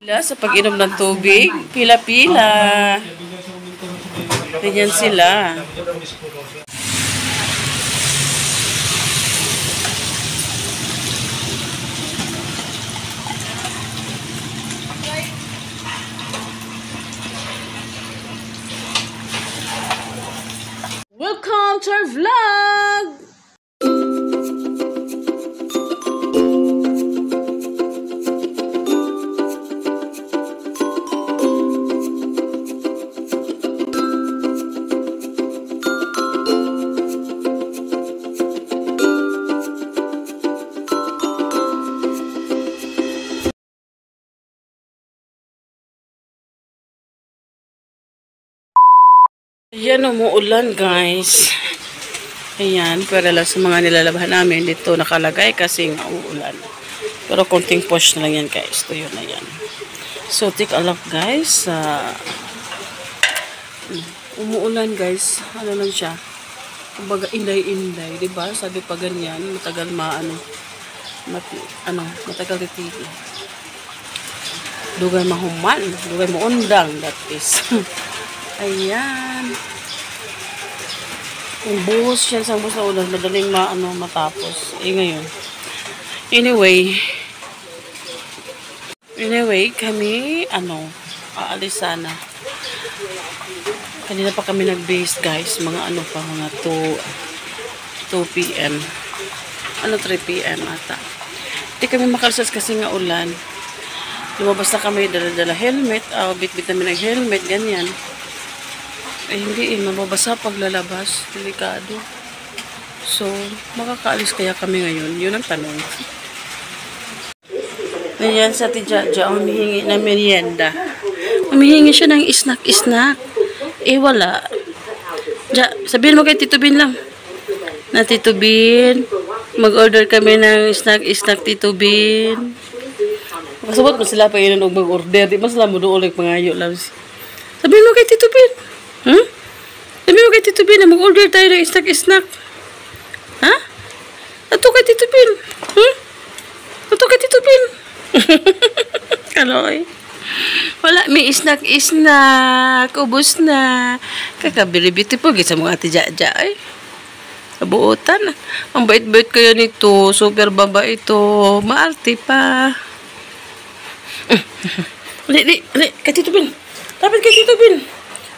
Pila sa pag-inom ng tubig, pila-pila. Ganyan sila. Welcome to our vlog! Ayan, umuulan guys. Ayan, para lang sa mga nilalabahan namin dito nakalagay kasi uulan. Pero konting push na lang yan guys. Ito yun na yan. So, take a look guys. Umuulan guys. Ano lang siya. Kumbaga, inday-inday. Diba? Sabi pa ganyan, matagal matagal titigil. Dugay mahuman. Dugay maundang. That is. Ayan. Yung buhos siya sa buhos na ulan, madaling matapos. Ngayon. Anyway, kami, aalis sana. Kanina pa kami nag-base, guys. Mga mga 2 p.m. 3 p.m. ata. Hindi kami makalasas kasi nga ulan. Lumabas na kami, dala-dala helmet. Bit-bit namin ng helmet, ganyan. Hindi mababasa paglalabas. Delikado. So, makakaalis kaya kami ngayon? Yun ang tanong. Ayan, sa Tijaja, humihingi na merienda. Humihingi siya ng snack. Wala. Sabihin mo kay Tito Bin lang. Na Tito Bin, mag-order kami ng snack, Tito Bin. Kasabot mo sila pa yun og mag-order. Di ba sila mo doon ulit pangayo lang. Sabihin mo kay Tito Bin. Sabi mo kay Tito Bin na mag-order tayo ng snack. Ha? Ato kay Tito Bin. Ato kay Tito Bin. Kaloy. Wala, may snack. Ubus na. Kakabili-biti po. Gisa mga ati Jaja ay. Kabuotan. Ang bait-bait kaya nito. Super baba ito. Maarte pa. Li. Kay Tito Bin. Dapat kay Tito Bin.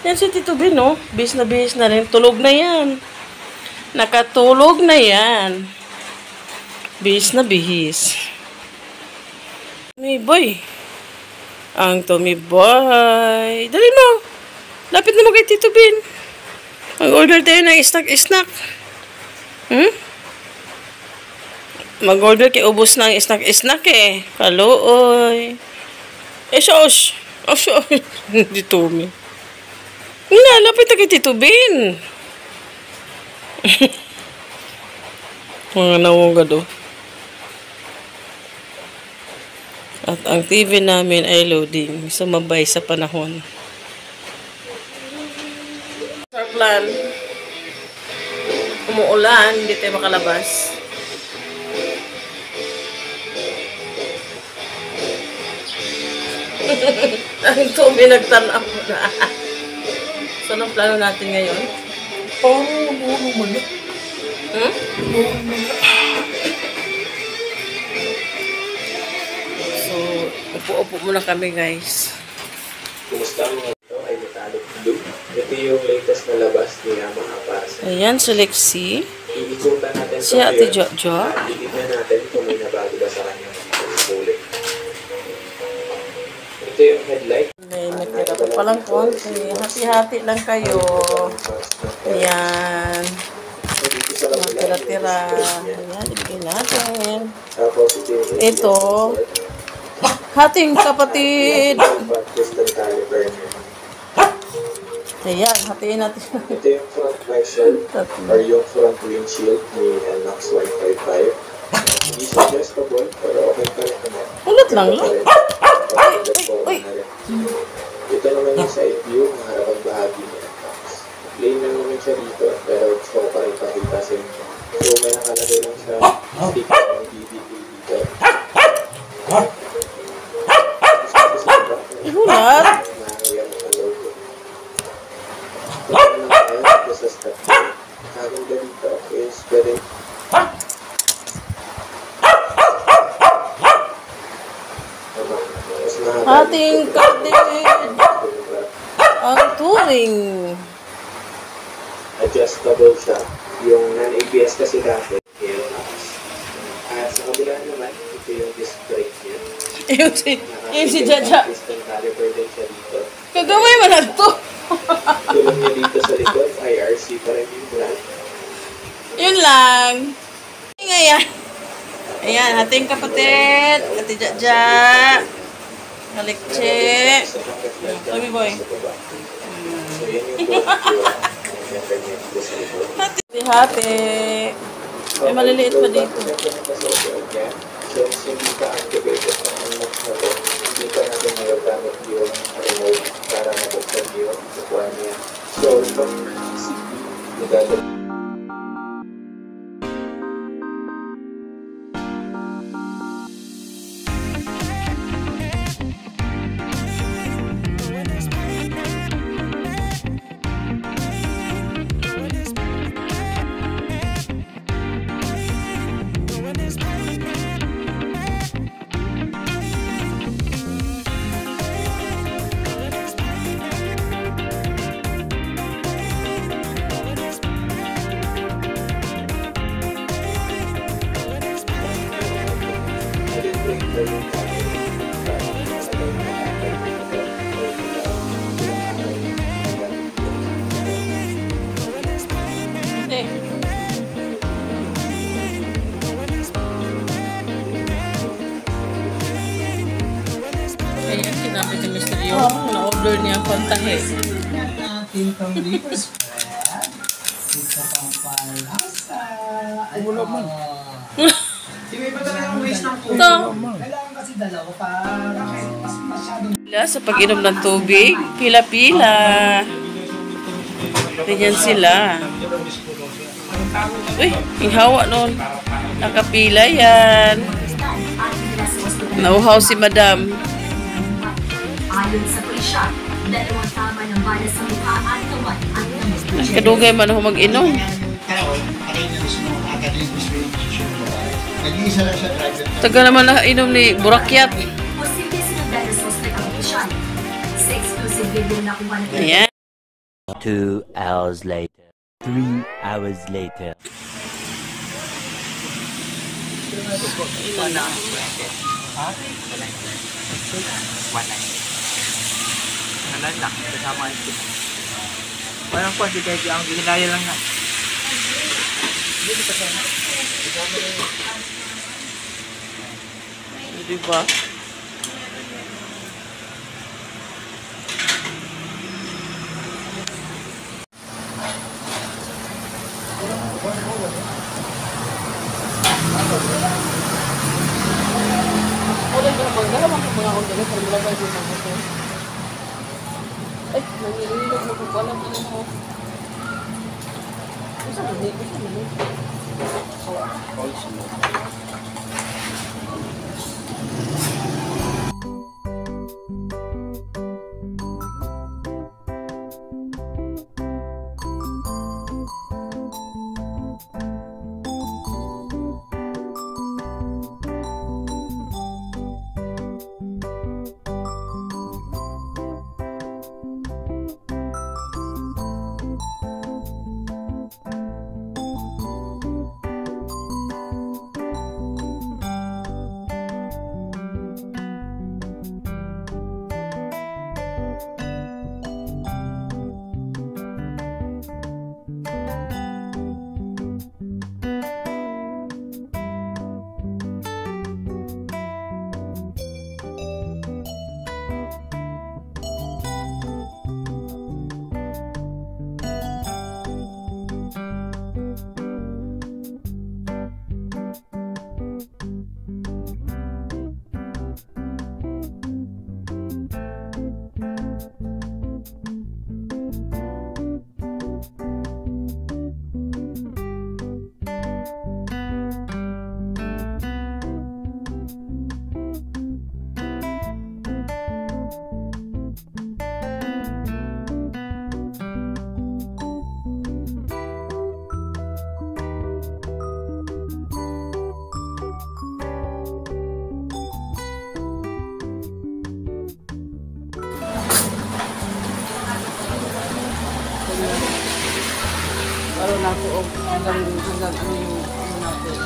Yan si Tito Bin, no? Bis na rin. Tulog na yan. Nakatulog na yan. Bis na bihis. Tommy boy. Ang Tommy boy. Dali mo. Lapit na mo kay Tito Bin. Mag-order tayo ng snack. Mag-order kay ubos ng snack eh. Kalooy. Sos. Hindi Tommy. Lapit na kay Tito Bin. Mga nawagado. At ang TV namin ay loading. Sumabay sa panahon. Our plan. Umuulan, hindi tayo makalabas. Ang Tommy nagtanaw na. So, anong plano natin ngayon? Buong muna. So, upo-upo muna kami, guys. Kumusta ang mga ito ay metallic blue. Ito yung latest na labas ni Yamaha para sa... Ayan, si Lexi. Iikutan natin Si Ate Jojo. Itignan natin kung may nabago ba sa kanyang sulit. Ito yung headlight. May natira pa palang konti. Hati-hati lang kayo. Ayan. Tira-tira. Ayan, ibigay natin. Ito. Hating kapatid. Ayan, hatiin natin. Ito yung front visor or yung front windshield ni NMAX 155. Hindi siya adjustable, pero okay pa rin naman. Ulit lang lang. Uy! Ito naman yung side view ng harapang bahagi ni NMAX. Plain lang naman siya dito, pero gusto ko pa rin pakita sa inyo. So may nakalagay lang sa sticker ng DVD dito. mahaba Ating kapatid ang turing. adjustable siya. Yung non-ABS kasi dati, airbox. At sa kabila naman, ito yung disc brake niya. Yung si Jaja. Piston caliper din siya dito. Kagawin mo lang to. Tulong niya dito sa likod, IRC pa rin yung brand. Yun lang. Ngayon. Ayan, ating kapatid. Ate Jaja. Kalikche. Sabi boy. So yan yung Hati-hati. May maliliit pa dito. Since hindi pa activated ang unlock na to, hindi pa natin magagamit yung remote para mabuksan yung kukuha niya. So, from ECP, nagagawin Ayan, sinabi ni Mr. Yo. Na-order niya ang pantahe. Ating pang-liver spread. Ito pang palasa. Wala man. Yung iba talagang waste ng tubig. Kailangan kasi dalawa para mas masyadong... Sa pag-inom ng tubig, pila-pila. Ganyan sila. Uy, yung hawa nun. Nakapila yan. Nauhaw si Madam. Ayon sa pulisya, dalawang tama ng bala sa mukha at kawan at namit. Kadugay man ako mag-inom. Nag-iisa lang siya driver. Taga naman nakainom ni Burakyat. Posible sinundan ng suspect ang opisyal. Sa exclusive video na kuha ng Ayan. 2 hours later. 3 hours later. Nalan lang, kasama ang tip. Walang po, si Teddy ang ginaya lang na. Diba? Ay, nanginginig mo kung alam mo. Isa mo, isa mo. nato o hanggang ano yung ano natin.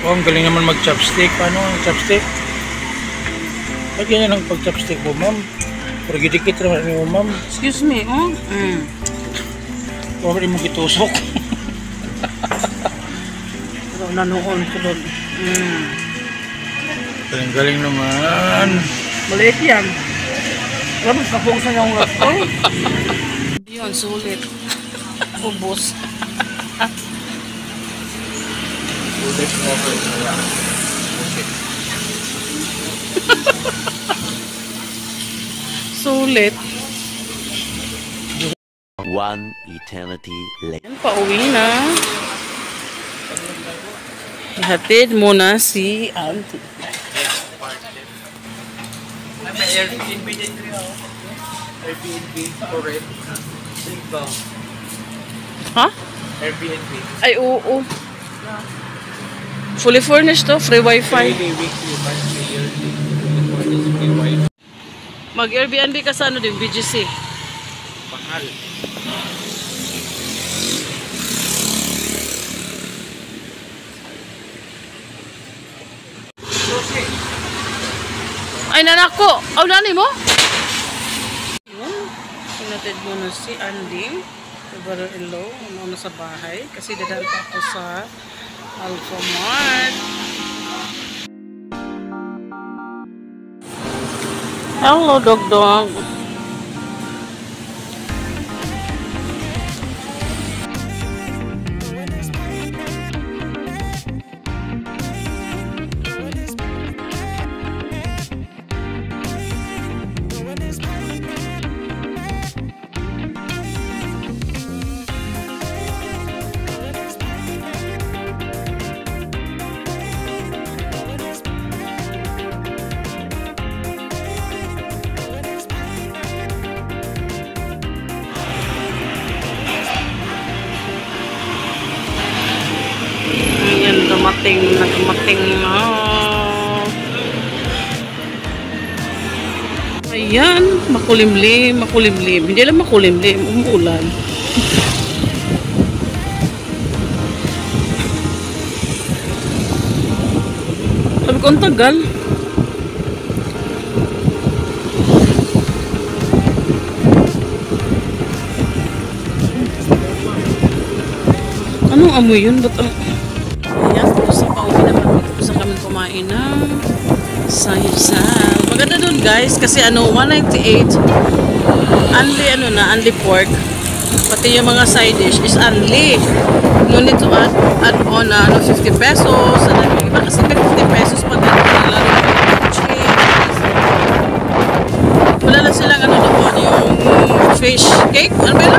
Oh, ang galing naman mag-chopstick. Paano ang chopstick? Ba't ganyan ang pag-chopstick mo, ma'am? Pagidikit naman mo, ma'am. Excuse me, oh? Huwag rin mong itusok. Pero nanoon ko doon. Galing naman. Maliit yan. Alam mo, kapungsan yung rato. Yun, sulit. Ubus. Sulit. One eternity later. Yan, pauwi na. Ihatid muna si Auntie. May Airbnb din rin ako. Airbnb for rent. Ha? Airbnb. Ay, oo. Fully furnished to, free wifi. Daily, weekly, monthly, yearly. For this free wifi. Mag-Airbnb ka sa ano din, BGC. Mahal. Ay, nanak ko! Aw, nanay mo? Yun. Sinatid mo na si Andy. Si brother-in-law. Ano sa bahay. Kasi dadaan pa ako sa Alphamart. Hello, dog-dog. Ayan, dumating na. Ayan, makulimlim. Hindi lang makulimlim, umuulan. Sabi ko, ang tagal. Anong amoy yun? Ba't ang... Ayan, tapos sa pauwi naman. Tapos na kami kumain ng sayusan. Maganda dun guys, kasi ano, 198. Only ano na, only pork. Pati yung mga side dish is only. No need to add on na 50 pesos. Ano yung iba kasi 50 pesos pag nila. Wala lang silang ano doon, yung fish cake. Ano ba yun?